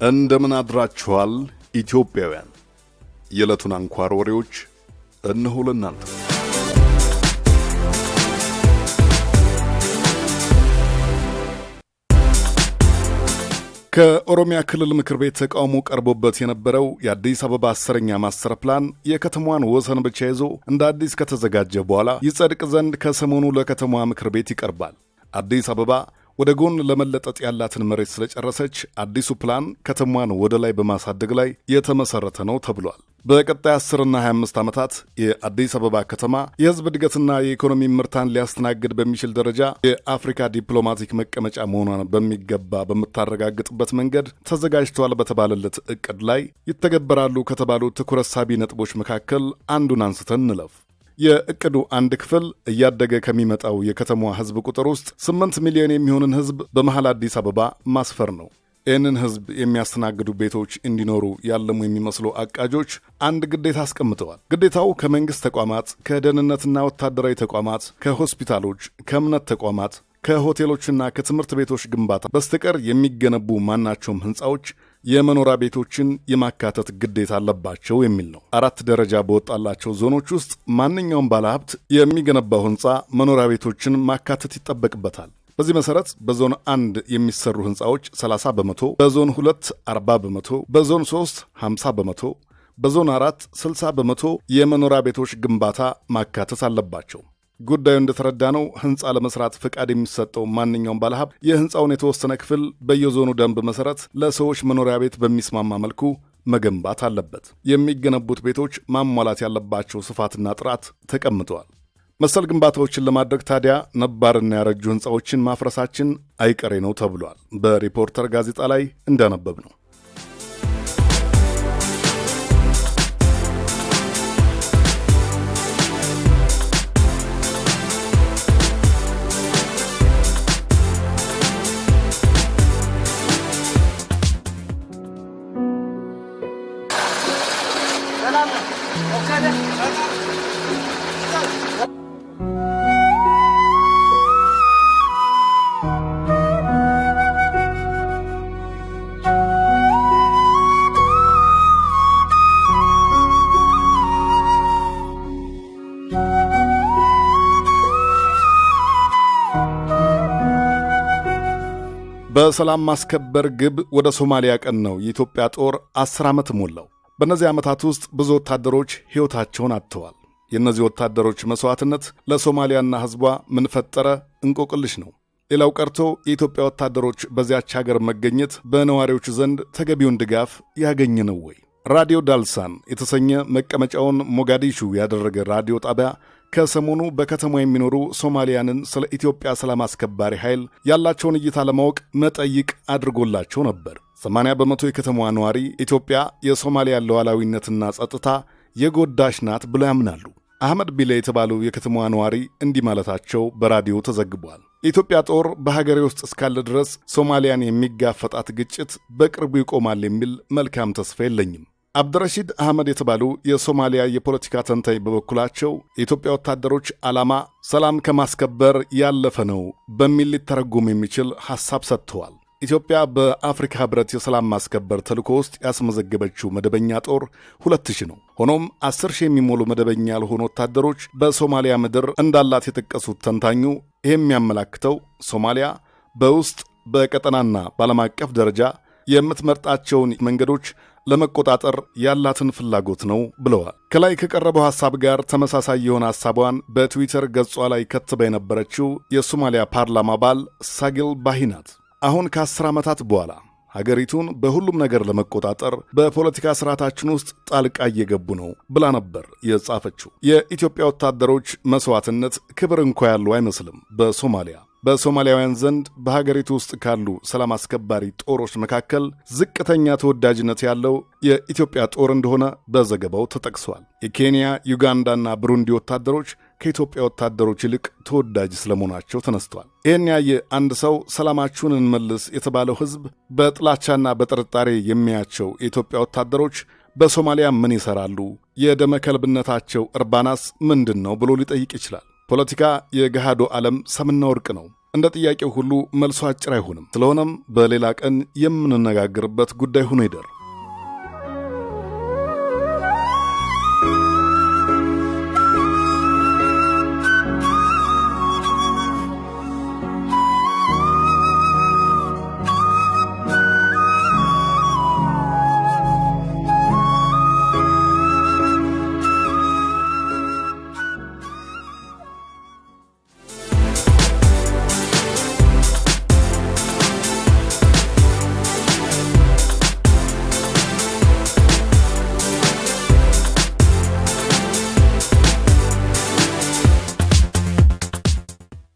እንደምን አድራችኋል ኢትዮጵያውያን? የዕለቱን አንኳር ወሬዎች እነሆ ለእናንተ። ከኦሮሚያ ክልል ምክር ቤት ተቃውሞ ቀርቦበት የነበረው የአዲስ አበባ 10ኛ ማስተር ፕላን የከተማዋን ወሰን ብቻ ይዞ እንደ አዲስ ከተዘጋጀ በኋላ ይጸድቅ ዘንድ ከሰሞኑ ለከተማዋ ምክር ቤት ይቀርባል። አዲስ አበባ ወደ ጎን ለመለጠጥ ያላትን መሬት ስለጨረሰች አዲሱ ፕላን ከተማዋን ወደ ላይ በማሳደግ ላይ የተመሰረተ ነው ተብሏል። በቀጣይ 10ና 25 ዓመታት የአዲስ አበባ ከተማ የሕዝብ እድገትና የኢኮኖሚ ምርታን ሊያስተናግድ በሚችል ደረጃ የአፍሪካ ዲፕሎማቲክ መቀመጫ መሆኗን በሚገባ በምታረጋግጥበት መንገድ ተዘጋጅተዋል በተባለለት ዕቅድ ላይ ይተገበራሉ ከተባሉ ትኩረት ሳቢ ነጥቦች መካከል አንዱን አንስተን እንለፍ። የዕቅዱ አንድ ክፍል እያደገ ከሚመጣው የከተማዋ ሕዝብ ቁጥር ውስጥ 8 ሚሊዮን የሚሆንን ሕዝብ በመሃል አዲስ አበባ ማስፈር ነው። ይህንን ሕዝብ የሚያስተናግዱ ቤቶች እንዲኖሩ ያለሙ የሚመስሉ አቃጆች አንድ ግዴታ አስቀምጠዋል። ግዴታው ከመንግሥት ተቋማት፣ ከደህንነትና ወታደራዊ ተቋማት፣ ከሆስፒታሎች፣ ከእምነት ተቋማት፣ ከሆቴሎችና ከትምህርት ቤቶች ግንባታ በስተቀር የሚገነቡ ማናቸውም ሕንፃዎች የመኖሪያ ቤቶችን የማካተት ግዴታ አለባቸው የሚል ነው። 4 ደረጃ በወጣላቸው ዞኖች ውስጥ ማንኛውም ባለሀብት የሚገነባው ሕንፃ መኖሪያ ቤቶችን ማካተት ይጠበቅበታል። በዚህ መሰረት በዞን 1 የሚሰሩ ሕንፃዎች 30 በመቶ፣ በዞን 2 40 በመቶ፣ በዞን 3 50 በመቶ፣ በዞን 4 60 በመቶ የመኖሪያ ቤቶች ግንባታ ማካተት አለባቸው። ጉዳዩ እንደተረዳ ነው ሕንፃ ለመስራት ፈቃድ የሚሰጠው ማንኛውም ባለሀብት የሕንፃውን የተወሰነ ክፍል በየዞኑ ደንብ መሰረት ለሰዎች መኖሪያ ቤት በሚስማማ መልኩ መገንባት አለበት። የሚገነቡት ቤቶች ማሟላት ያለባቸው ስፋትና ጥራት ተቀምጠዋል። መሰል ግንባታዎችን ለማድረግ ታዲያ ነባርና ያረጁ ሕንፃዎችን ማፍረሳችን አይቀሬ ነው ተብሏል። በሪፖርተር ጋዜጣ ላይ እንዳነበብ ነው። በሰላም ማስከበር ግብ ወደ ሶማሊያ ቀናው የኢትዮጵያ ጦር 10 ዓመት ሞላው። በእነዚህ ዓመታት ውስጥ ብዙ ወታደሮች ሕይወታቸውን አጥተዋል። የእነዚህ ወታደሮች መሥዋዕትነት ለሶማሊያና ሕዝቧ ምን ፈጠረ እንቆቅልሽ ነው። ሌላው ቀርቶ የኢትዮጵያ ወታደሮች በዚያች ሀገር መገኘት በነዋሪዎች ዘንድ ተገቢውን ድጋፍ ያገኘ ነው ወይ? ራዲዮ ዳልሳን የተሰኘ መቀመጫውን ሞጋዲሹ ያደረገ ራዲዮ ጣቢያ ከሰሞኑ በከተማ የሚኖሩ ሶማሊያንን ስለ ኢትዮጵያ ሰላም አስከባሪ ኃይል ያላቸውን እይታ ለማወቅ መጠይቅ አድርጎላቸው ነበር። 80 በመቶ የከተማዋ ነዋሪ ኢትዮጵያ የሶማሊያን ሉዓላዊነትና ጸጥታ የጎዳች ናት ብለው ያምናሉ። አህመድ ቢሌ የተባሉ የከተማዋ ነዋሪ እንዲህ ማለታቸው በራዲዮ ተዘግቧል። የኢትዮጵያ ጦር በሀገሬ ውስጥ እስካለ ድረስ ሶማሊያን የሚጋፈጣት ግጭት በቅርቡ ይቆማል የሚል መልካም ተስፋ የለኝም። አብድረሺድ አህመድ የተባሉ የሶማሊያ የፖለቲካ ተንታኝ በበኩላቸው የኢትዮጵያ ወታደሮች ዓላማ ሰላም ከማስከበር ያለፈ ነው በሚል ሊተረጎም የሚችል ሐሳብ ሰጥተዋል። ኢትዮጵያ በአፍሪካ ሕብረት የሰላም ማስከበር ተልዕኮ ውስጥ ያስመዘገበችው መደበኛ ጦር 2000 ነው። ሆኖም 10,000 የሚሞሉ መደበኛ ያልሆኑ ወታደሮች በሶማሊያ ምድር እንዳላት የጠቀሱት ተንታኙ ይህ የሚያመላክተው ሶማሊያ በውስጥ በቀጠናና በዓለም አቀፍ ደረጃ የምትመርጣቸውን መንገዶች ለመቆጣጠር ያላትን ፍላጎት ነው ብለዋል። ከላይ ከቀረበው ሐሳብ ጋር ተመሳሳይ የሆነ ሐሳቧን በትዊተር ገጿ ላይ ከትባ የነበረችው የሶማሊያ ፓርላማ አባል ሳጊል ባሂ ናት። አሁን ከ10 ዓመታት በኋላ ሀገሪቱን በሁሉም ነገር ለመቆጣጠር በፖለቲካ ስርዓታችን ውስጥ ጣልቃ እየገቡ ነው ብላ ነበር የጻፈችው። የኢትዮጵያ ወታደሮች መሥዋዕትነት ክብር እንኳ ያለው አይመስልም። በሶማሊያውያን ዘንድ በሀገሪቱ ውስጥ ካሉ ሰላም አስከባሪ ጦሮች መካከል ዝቅተኛ ተወዳጅነት ያለው የኢትዮጵያ ጦር እንደሆነ በዘገባው ተጠቅሷል። የኬንያ፣ ዩጋንዳና ብሩንዲ ወታደሮች ከኢትዮጵያ ወታደሮች ይልቅ ተወዳጅ ስለመሆናቸው ተነስተዋል። ይህን ያየ አንድ ሰው ሰላማችሁን እንመልስ የተባለው ሕዝብ በጥላቻና በጥርጣሬ የሚያያቸው የኢትዮጵያ ወታደሮች በሶማሊያ ምን ይሠራሉ? የደመ ከልብነታቸው እርባናስ ምንድን ነው ብሎ ሊጠይቅ ይችላል። ፖለቲካ የገሃዱ ዓለም ሰምና ወርቅ ነው። እንደ ጥያቄው ሁሉ መልሱ አጭር አይሆንም። ስለሆነም በሌላ ቀን የምንነጋገርበት ጉዳይ ሆኖ ይደር።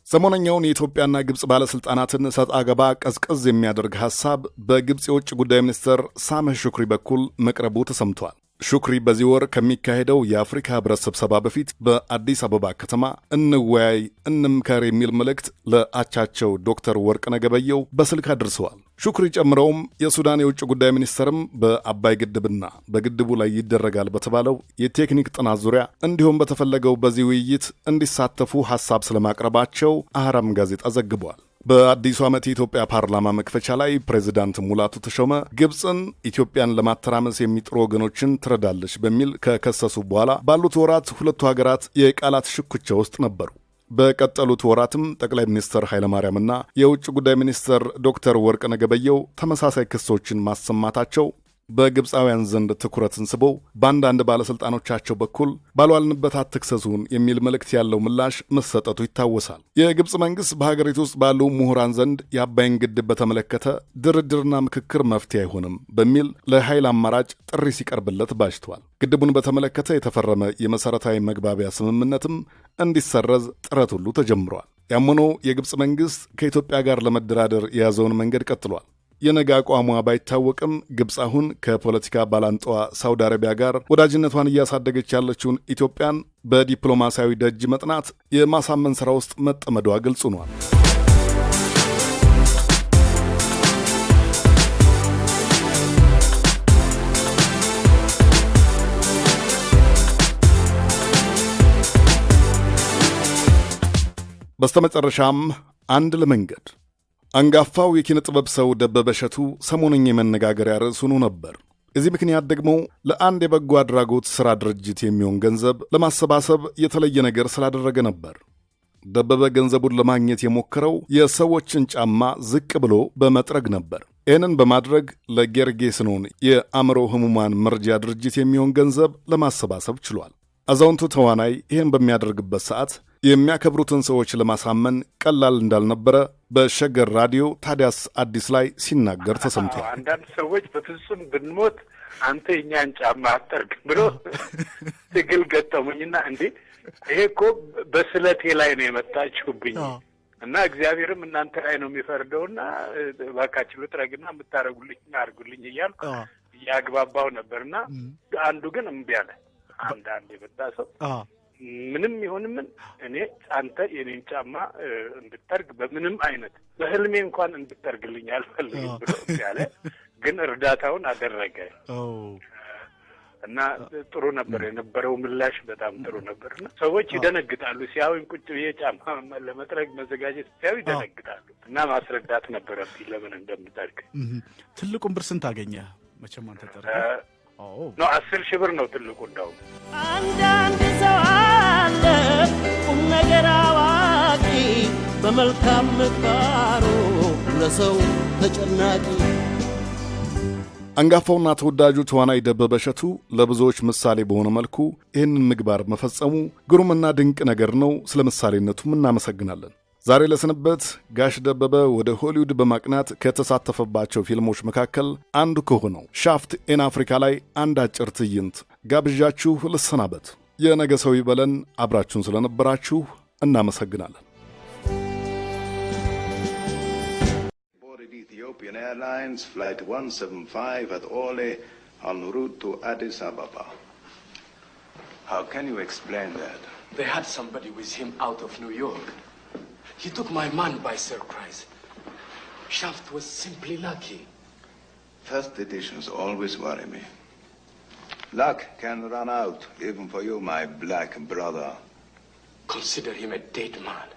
ሰሞነኛውን የኢትዮጵያና ግብጽ ባለስልጣናትን ሰጣ ገባ ቀዝቀዝ የሚያደርግ ሐሳብ በግብጽ የውጭ ጉዳይ ሚኒስትር ሳምህ ሹክሪ በኩል መቅረቡ ተሰምቷል። ሹክሪ በዚህ ወር ከሚካሄደው የአፍሪካ ህብረት ስብሰባ በፊት በአዲስ አበባ ከተማ እንወያይ እንምከር የሚል መልእክት ለአቻቸው ዶክተር ወርቅነህ ገበየሁ በስልክ አድርሰዋል። ሹክሪ ጨምረውም የሱዳን የውጭ ጉዳይ ሚኒስትርም በአባይ ግድብና በግድቡ ላይ ይደረጋል በተባለው የቴክኒክ ጥናት ዙሪያ እንዲሁም በተፈለገው በዚህ ውይይት እንዲሳተፉ ሐሳብ ስለማቅረባቸው አህራም ጋዜጣ ዘግቧል። በአዲሱ ዓመት የኢትዮጵያ ፓርላማ መክፈቻ ላይ ፕሬዚዳንት ሙላቱ ተሾመ ግብፅን ኢትዮጵያን ለማተራመስ የሚጥሩ ወገኖችን ትረዳለች በሚል ከከሰሱ በኋላ ባሉት ወራት ሁለቱ ሀገራት የቃላት ሽኩቻ ውስጥ ነበሩ። በቀጠሉት ወራትም ጠቅላይ ሚኒስትር ኃይለማርያምና የውጭ ጉዳይ ሚኒስትር ዶክተር ወርቅነህ ገበየሁ ተመሳሳይ ክሶችን ማሰማታቸው በግብፃውያን ዘንድ ትኩረትን ስበው በአንዳንድ ባለሥልጣኖቻቸው በኩል ባልዋልንበት አትክሰሱን የሚል መልእክት ያለው ምላሽ መሰጠቱ ይታወሳል። የግብፅ መንግሥት በሀገሪቱ ውስጥ ባሉ ምሁራን ዘንድ የአባይን ግድብ በተመለከተ ድርድርና ምክክር መፍትሄ አይሆንም በሚል ለኃይል አማራጭ ጥሪ ሲቀርብለት ባጅቷል። ግድቡን በተመለከተ የተፈረመ የመሠረታዊ መግባቢያ ስምምነትም እንዲሰረዝ ጥረት ሁሉ ተጀምሯል። ያም ሆኖ የግብፅ መንግሥት ከኢትዮጵያ ጋር ለመደራደር የያዘውን መንገድ ቀጥሏል። የነገ አቋሟ ባይታወቅም ግብፅ አሁን ከፖለቲካ ባላንጣዋ ሳውዲ አረቢያ ጋር ወዳጅነቷን እያሳደገች ያለችውን ኢትዮጵያን በዲፕሎማሲያዊ ደጅ መጥናት የማሳመን ሥራ ውስጥ መጠመዷ ግልጽ ሆኗል። በስተመጨረሻም አንድ ለመንገድ አንጋፋው የኪነ ጥበብ ሰው ደበበ እሸቱ ሰሞነኛ የመነጋገሪያ ርዕስ ሆኖ ነበር። እዚህ ምክንያት ደግሞ ለአንድ የበጎ አድራጎት ሥራ ድርጅት የሚሆን ገንዘብ ለማሰባሰብ የተለየ ነገር ስላደረገ ነበር። ደበበ ገንዘቡን ለማግኘት የሞከረው የሰዎችን ጫማ ዝቅ ብሎ በመጥረግ ነበር። ይህንን በማድረግ ለጌርጌስኖን የአእምሮ ህሙማን መርጃ ድርጅት የሚሆን ገንዘብ ለማሰባሰብ ችሏል። አዛውንቱ ተዋናይ ይህን በሚያደርግበት ሰዓት የሚያከብሩትን ሰዎች ለማሳመን ቀላል እንዳልነበረ በሸገር ራዲዮ ታዲያስ አዲስ ላይ ሲናገር ተሰምቷል። አንዳንድ ሰዎች በፍጹም ብንሞት አንተ የኛን ጫማ አጠርግ ብሎ ትግል ገጠሙኝና እንዴ ይሄ እኮ በስለቴ ላይ ነው የመጣችሁብኝ እና እግዚአብሔርም እናንተ ላይ ነው የሚፈርደውና እባካችሁ ልጥረግና የምታረጉልኝ አድርጉልኝ እያልኩ እያግባባው ነበርና አንዱ ግን እምቢ አለ። አንዳንድ የመጣ ሰው ምንም ይሁን ምን እኔ አንተ የኔን ጫማ እንድጠርግ በምንም አይነት በህልሜ እንኳን እንድጠርግልኝ አልፈልግም ብሎ ያለ ግን እርዳታውን አደረገ እና ጥሩ ነበር የነበረው ምላሽ በጣም ጥሩ ነበርና ሰዎች ይደነግጣሉ ሲያዩኝ ቁጭ ብዬ ጫማ ለመጥረግ መዘጋጀት ሲያዩ ይደነግጣሉ እና ማስረዳት ነበረብኝ ለምን እንደምጠርግ። ትልቁን ብር ስንት አገኘ? መቼም አንተ ጠርግ ነው 10,000 ብር ነው ትልቁ። እንደው አንዳንድ ሰው አለ ቁም ነገር አዋቂ በመልካም ምግባሩ ለሰው ተጨናቂ። አንጋፋውና ተወዳጁ ተዋናይ ደበበ እሸቱ ለብዙዎች ምሳሌ በሆነ መልኩ ይህንን ምግባር መፈጸሙ ግሩምና ድንቅ ነገር ነው። ስለ ምሳሌነቱም እናመሰግናለን። ዛሬ ለስንበት ጋሽ ደበበ ወደ ሆሊውድ በማቅናት ከተሳተፈባቸው ፊልሞች መካከል አንዱ ከሆነው ሻፍት ኢን አፍሪካ ላይ አንድ አጭር ትዕይንት ጋብዣችሁ ልሰናበት። የነገ ሰው ይበለን። አብራችሁን ስለነበራችሁ እናመሰግናለን። Ethiopian Airlines Flight 175 at Orly en route to Addis Ababa. How can you explain that? They had somebody with him out of New York. He took my man by surprise. Shaft was simply lucky. First editions always worry me. Luck can run out, even for you, my black brother. Consider him a dead man.